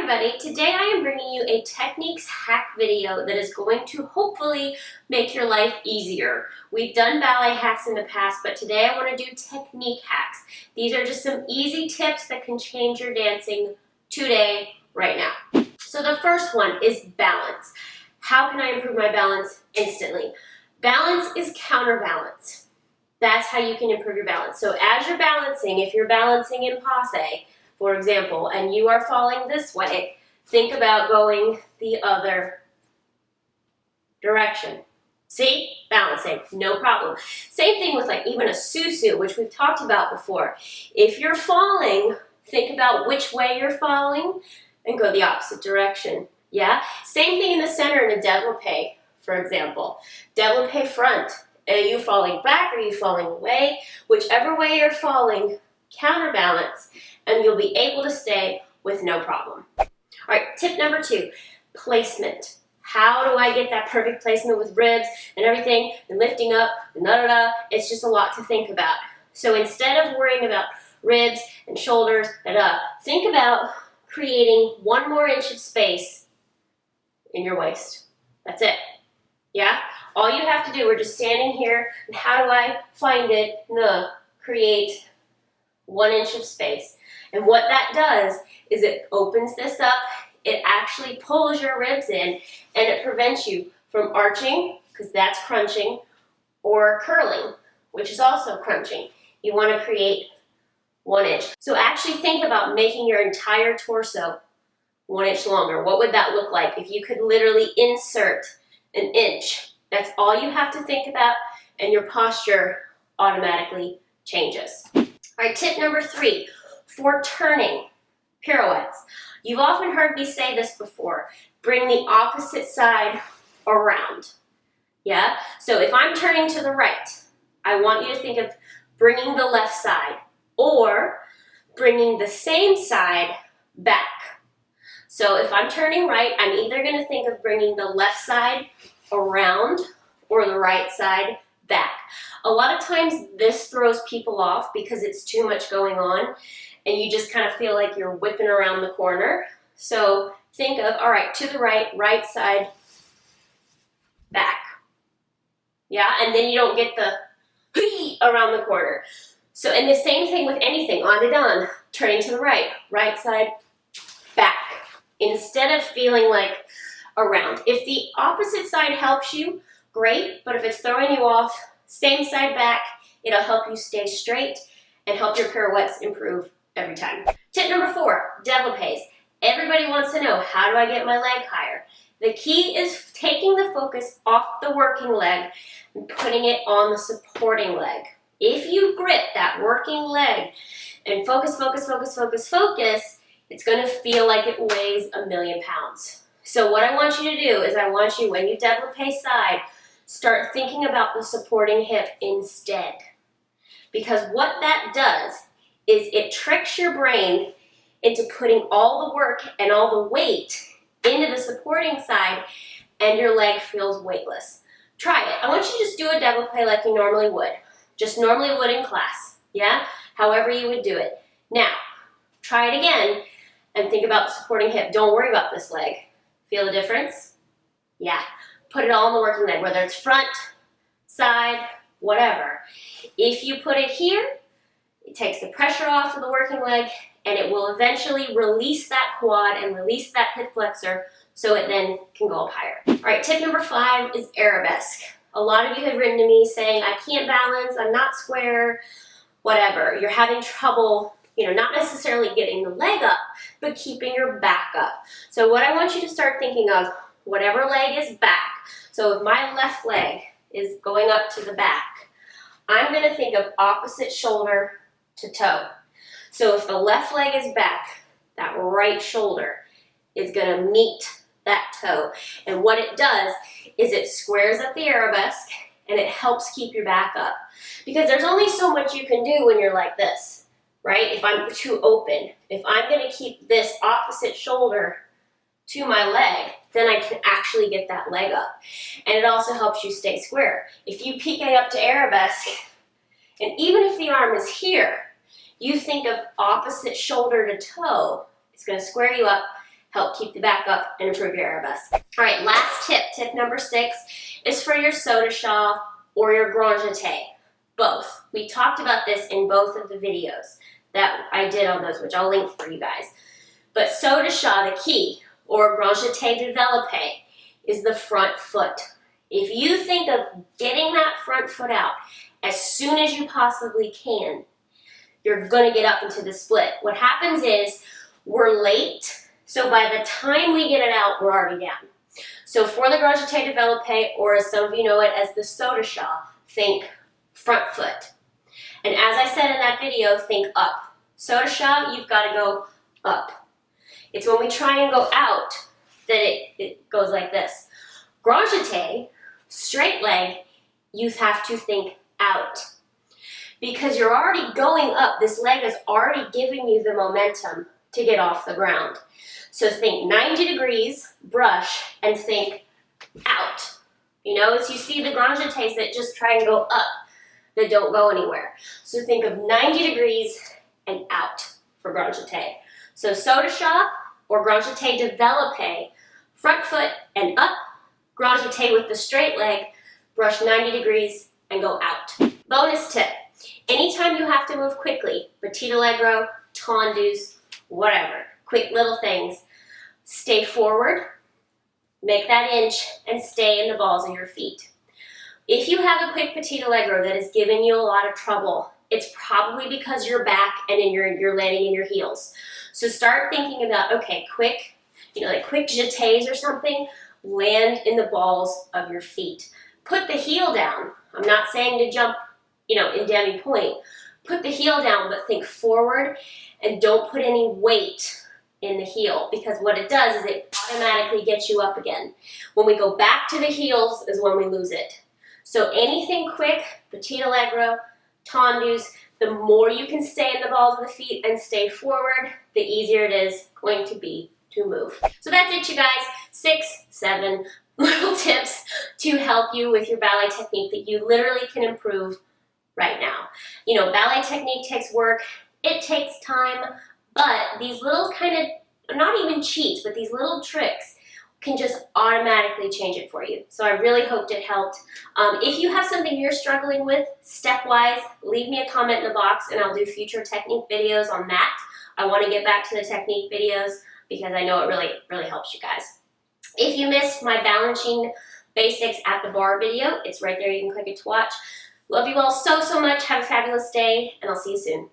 everybody, today I am bringing you a techniques hack video that is going to hopefully make your life easier. We've done ballet hacks in the past, but today I want to do technique hacks. These are just some easy tips that can change your dancing today, right now. So the first one is balance. How can I improve my balance instantly? Balance is counterbalance. That's how you can improve your balance. So as you're balancing, if you're balancing in passe, for example, and you are falling this way, think about going the other direction. See? Balancing, no problem. Same thing with like even a 𝐂𝐤𝐶, which we've talked about before. If you're falling, think about which way you're falling and go the opposite direction. Yeah? Same thing in the center in a développé, for example. Développé front. Are you falling back? Are you falling away? Whichever way you're falling, counterbalance, and you'll be able to stay with no problem. All right, tip number 2, placement. How do I get that perfect placement with ribs and everything and lifting up and da-da-da? It's just a lot to think about. So instead of worrying about ribs and shoulders, da-da, think about creating 1 more inch of space in your waist. That's it. Yeah? All you have to do, we're just standing here, and how do I find it? Create 1 inch of space. And what that does is it opens this up, it actually pulls your ribs in, and it prevents you from arching, because that's crunching, or curling, which is also crunching. You want to create 1 inch. So actually think about making your entire torso 1 inch longer. What would that look like if you could literally insert an inch? That's all you have to think about, and your posture automatically changes. All right, tip number 3, for turning pirouettes. You've often heard me say this before, bring the opposite side around. Yeah? So if I'm turning to the right, I want you to think of bringing the left side or bringing the same side back. So if I'm turning right, I'm either going to think of bringing the left side around or the right side back. A lot of times this throws people off because it's too much going on and you just kind of feel like you're whipping around the corner. So think of, all right, to the right, right side, back. Yeah, and then you don't get the around the corner. So, and the same thing with anything, on and on, turning to the right, right side, back. Instead of feeling like around. If the opposite side helps you, great, but if it's throwing you off, same side back, it'll help you stay straight and help your pirouettes improve every time. Tip number 4, développés. Everybody wants to know, how do I get my leg higher? The key is taking the focus off the working leg and putting it on the supporting leg. If you grip that working leg and focus, focus, focus, focus, focus, it's going to feel like it weighs 1,000,000 pounds. So what I want you to do is I want you, when you développé side, start thinking about the supporting hip instead. Because what that does is it tricks your brain into putting all the work and all the weight into the supporting side, and your leg feels weightless. Try it. I want you to just do a développé like you normally would. Just normally would in class. Yeah? However you would do it. Now, try it again and think about the supporting hip. Don't worry about this leg. Feel the difference? Yeah. Put it all in the working leg, whether it's front, side, whatever. If you put it here, it takes the pressure off of the working leg, and it will eventually release that quad and release that hip flexor so it then can go up higher. All right, tip number 5 is arabesque. A lot of you have written to me saying, I can't balance, I'm not square, whatever. You're having trouble, not necessarily getting the leg up, but keeping your back up. So what I want you to start thinking of, whatever leg is back. So if my left leg is going up to the back, I'm going to think of opposite shoulder to toe. So if the left leg is back, that right shoulder is going to meet that toe. And what it does is it squares up the arabesque and it helps keep your back up. Because there's only so much you can do when you're like this, right? If I'm too open, if I'm going to keep this opposite shoulder to my leg, then I can actually get that leg up. And it also helps you stay square. If you piqué up to arabesque, and even if the arm is here, you think of opposite shoulder to toe, it's going to square you up, help keep the back up and improve your arabesque. All right, last tip, tip number 6, is for your saut de chat or your grand jeté, both. We talked about this in both of the videos that I did on those, which I'll link for you guys. But saut de chat, the key, or grand jeté développé, is the front foot. If you think of getting that front foot out as soon as you possibly can, you're gonna get up into the split. What happens is we're late, so by the time we get it out, we're already down. So for the grand jeté développé, or as some of you know it as the saut de chat, think front foot. And as I said in that video, think up. Saut de chat, you've got to go up. It's when we try and go out that it goes like this. Grand jeté, straight leg, you have to think out. Because you're already going up, this leg is already giving you the momentum to get off the ground. So think 90 degrees, brush, and think out. You know, as you see the grand jetés that just try and go up, that don't go anywhere. So think of 90 degrees and out for grand jeté. So saut de chat or grand jeté développé, front foot and up, grand jeté with the straight leg, brush 90 degrees and go out. Bonus tip, anytime you have to move quickly, petit allegro, tendus, whatever, quick little things, stay forward, make that inch, and stay in the balls of your feet. If you have a quick petit allegro that is giving you a lot of trouble, it's probably because you're back and you're landing in your heels. So start thinking about, okay, quick, like quick jetés or something, land in the balls of your feet. Put the heel down. I'm not saying to jump, in demi-pointe. Put the heel down, but think forward and don't put any weight in the heel, because what it does is it automatically gets you up again. When we go back to the heels is when we lose it. So anything quick, petit allegro, tendus, the more you can stay in the balls of the feet and stay forward, the easier it is going to be to move. So that's it, you guys. 6, 7 little tips to help you with your ballet technique that you literally can improve right now. Ballet technique takes work, it takes time, but these little kind of, not even cheats, but these little tricks can just automatically change it for you. So I really hoped it helped. If you have something you're struggling with step-wise, leave me a comment in the box and I'll do future technique videos on that. I want to get back to the technique videos because I know it really helps you guys. If you missed my balancing basics at the bar video, it's right there. You can click it to watch. Love you all so much. Have a fabulous day and I'll see you soon.